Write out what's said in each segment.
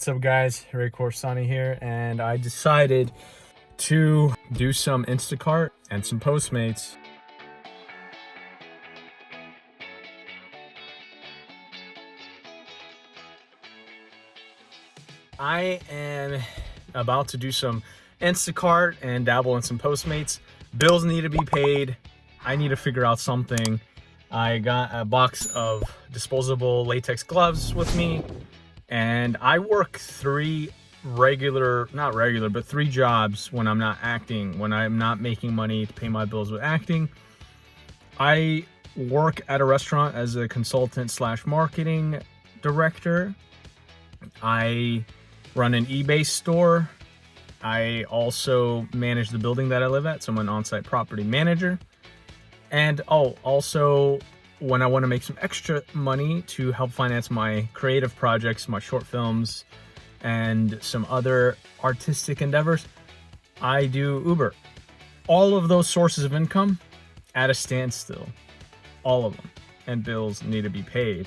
What's up, guys? Ray Corsani here, and I decided to do some InstaCart and some Postmates. I am about to do some InstaCart and dabble in some Postmates. Bills need to be paid. I need to figure out something. I got a box of disposable latex gloves with me, and I work three jobs when I'm not acting, when I'm not making money to pay my bills with acting. I work at a restaurant as a consultant / marketing director. I run an eBay store. I also manage the building that I live at, so I'm an on-site property manager. And also when I want to make some extra money to help finance my creative projects, my short films, and some other artistic endeavors, I do Uber. All of those sources of income at a standstill, all of them, and bills need to be paid.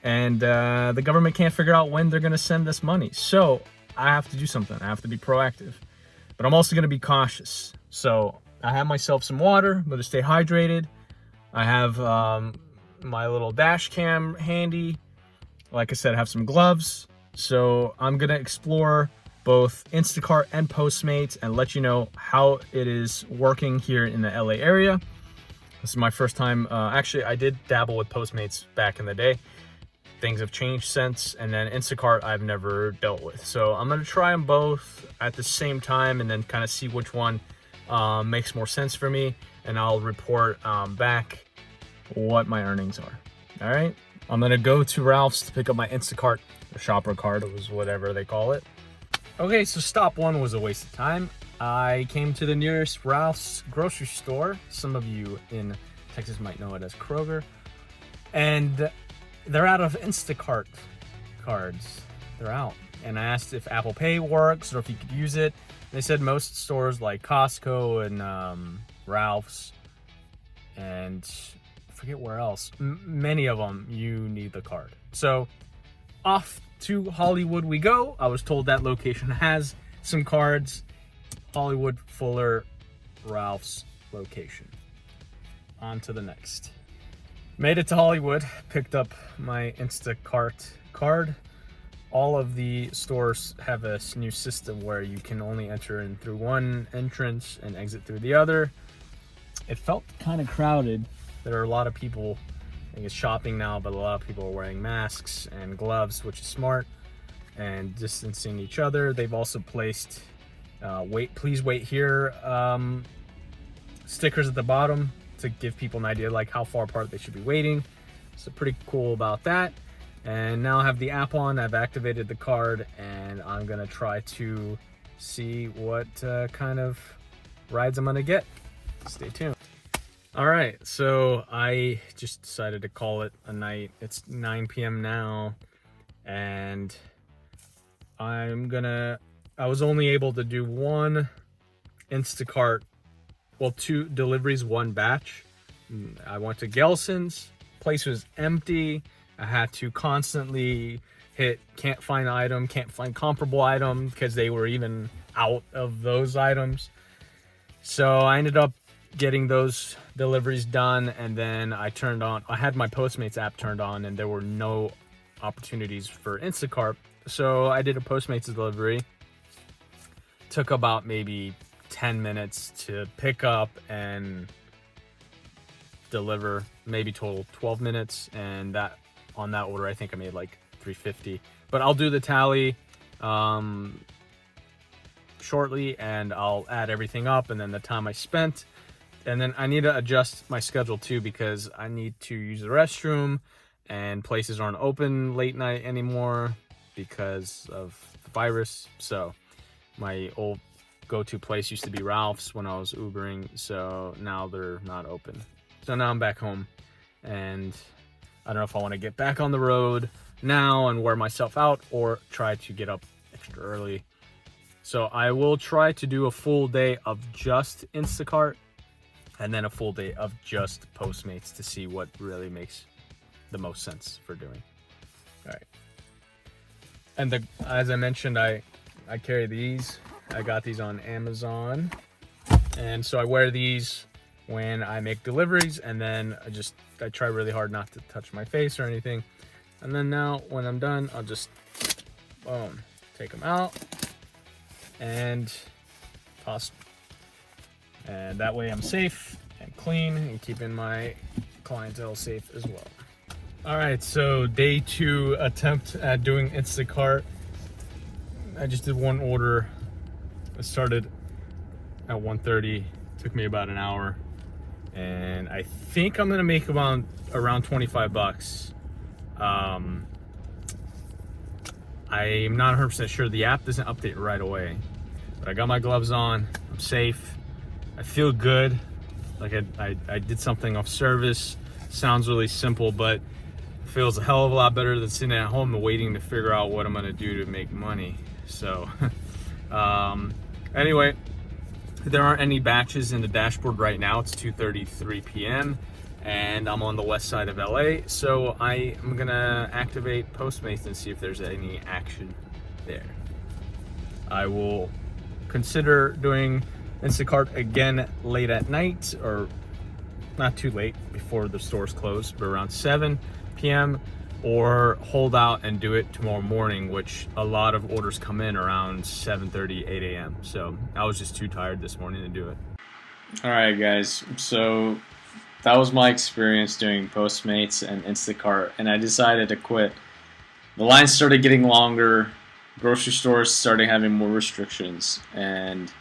And the government can't figure out when they're going to send this money. So I have to do something. I have to be proactive. But I'm also going to be cautious. So I have myself some water. I'm going to stay hydrated. I have my little dash cam handy. Like I said, I have some gloves. So I'm going to explore both InstaCart and Postmates and let you know how it is working here in the LA area. This is my first time. Actually, I did dabble with Postmates back in the day. Things have changed since, and then Instacart I've never dealt with. So I'm gonna try them both at the same time and then kind of see which one makes more sense for me, and I'll report back what my earnings are. All right, I'm gonna go to Ralph's to pick up my Instacart or shopper card. It was whatever they call it. Okay, so stop one was a waste of time. I came to the nearest Ralph's grocery store. Some of you in Texas might know it as Kroger, and they're out of Instacart cards. They're out. And I asked if Apple Pay works or if you could use it. They said most stores like Costco and Ralph's and I forget where else. Many of them, you need the card. So off to Hollywood we go. I was told that location has some cards. Hollywood, Fuller, Ralph's location. On to the next. Made it to Hollywood, picked up my InstaCart card. All of the stores have a new system where you can only enter in through one entrance and exit through the other. It felt kind of crowded. There are a lot of people, I think it's shopping now, but a lot of people are wearing masks and gloves, which is smart, and distancing each other. They've also placed please wait here stickers at the bottom to give people an idea like how far apart they should be waiting. So pretty cool about that. And now I have the app on. I've activated the card, and I'm gonna try to see what kind of rides I'm gonna get. Stay tuned. All right, so I just decided to call it a night. It's 9 p.m. now, and I was only able to do one Instacart, well, 2 deliveries, 1 batch. I went to Gelson's, place was empty. I had to constantly hit can't find item, can't find comparable item, because they were even out of those items. So I ended up getting those deliveries done, and then I had my Postmates app turned on, and there were no opportunities for Instacart. So I did a Postmates delivery. Took about maybe 10 minutes to pick up and deliver, maybe total 12 minutes, and that on that order I think I made like $3.50. But I'll do the tally shortly, and I'll add everything up and then the time I spent. And then I need to adjust my schedule too, because I need to use the restroom, and places aren't open late night anymore because of the virus. So my old go-to place used to be Ralph's when I was Ubering, so now they're not open. So now I'm back home, and I don't know if I want to get back on the road now and wear myself out, or try to get up extra early. So I will try to do a full day of just Instacart and then a full day of just Postmates to see what really makes the most sense for doing. All right. And as I mentioned, I carry these. I got these on Amazon, and so I wear these when I make deliveries, and then I try really hard not to touch my face or anything. And then now when I'm done, I'll just boom, take them out and toss, and that way I'm safe and clean and keeping my clientele safe as well. All right, so day 2 attempt at doing Instacart. I just did one order. I started at 1:30, took me about an hour, and I think I'm gonna make around $25. I'm not 100% sure. The app doesn't update right away, but I got my gloves on. I'm safe. I feel good. Like I did something off service. Sounds really simple, but feels a hell of a lot better than sitting at home and waiting to figure out what I'm gonna do to make money. So anyway, there aren't any batches in the dashboard right now. It's 2:33 p.m. and I'm on the west side of LA, so I am gonna activate Postmates and see if there's any action there. I will consider doing Instacart again late at night, or not too late before the stores close, but around 7 p.m. or hold out and do it tomorrow morning, which a lot of orders come in around 7:30, 8 a.m. So I was just too tired this morning to do it. All right, guys. So that was my experience doing Postmates and Instacart, and I decided to quit. The lines started getting longer, grocery stores started having more restrictions, and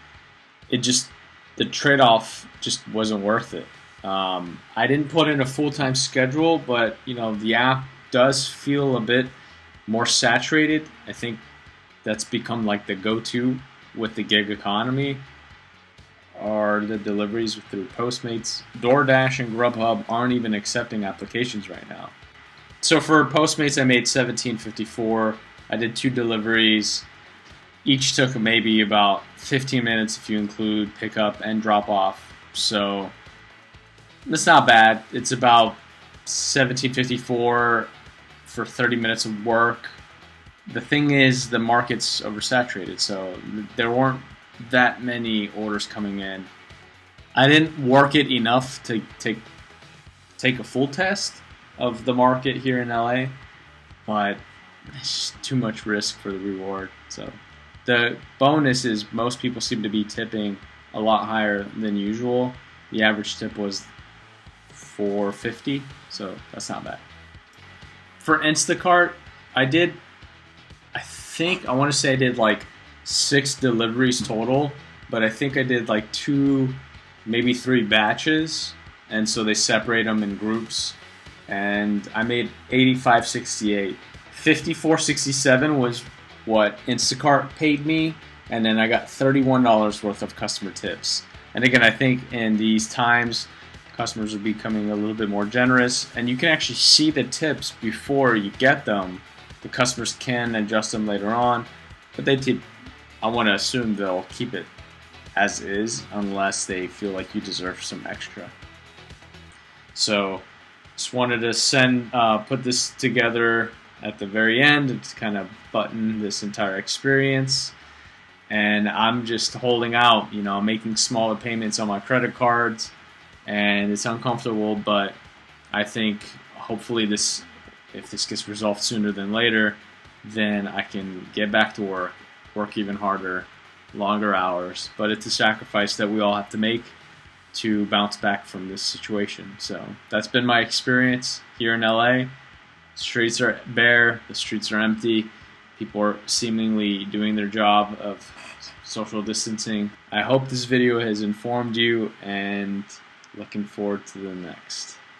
the trade-off just wasn't worth it. I didn't put in a full-time schedule, but the app does feel a bit more saturated. I think that's become like the go-to with the gig economy, are the deliveries through Postmates. DoorDash and Grubhub aren't even accepting applications right now. So for Postmates, I made $17.54. I did 2 deliveries. Each took maybe about 15 minutes if you include pickup and drop off. So that's not bad. It's about $17.54 for 30 minutes of work. The thing is, the market's oversaturated, so there weren't that many orders coming in. I didn't work it enough to take a full test of the market here in LA, but it's just too much risk for the reward. So the bonus is most people seem to be tipping a lot higher than usual. The average tip was $4.50, so that's not bad. For Instacart, I want to say I did like 6 deliveries total, but I think I did like 2, maybe 3 batches, and so they separate them in groups, and I made $85.68. $54.67 was what Instacart paid me, and then I got $31 worth of customer tips. And again, I think in these times, customers are becoming a little bit more generous, and you can actually see the tips before you get them. The customers can adjust them later on, but I want to assume they'll keep it as is unless they feel like you deserve some extra. So just wanted to put this together at the very end to kind of button this entire experience. And I'm just holding out, making smaller payments on my credit cards, and it's uncomfortable, but I think hopefully if this gets resolved sooner than later, then I can get back to work even harder, longer hours. But it's a sacrifice that we all have to make to bounce back from this situation. So that's been my experience here in LA. The streets are bare, the streets are empty. People are seemingly doing their job of social distancing. I hope this video has informed you, and looking forward to the next.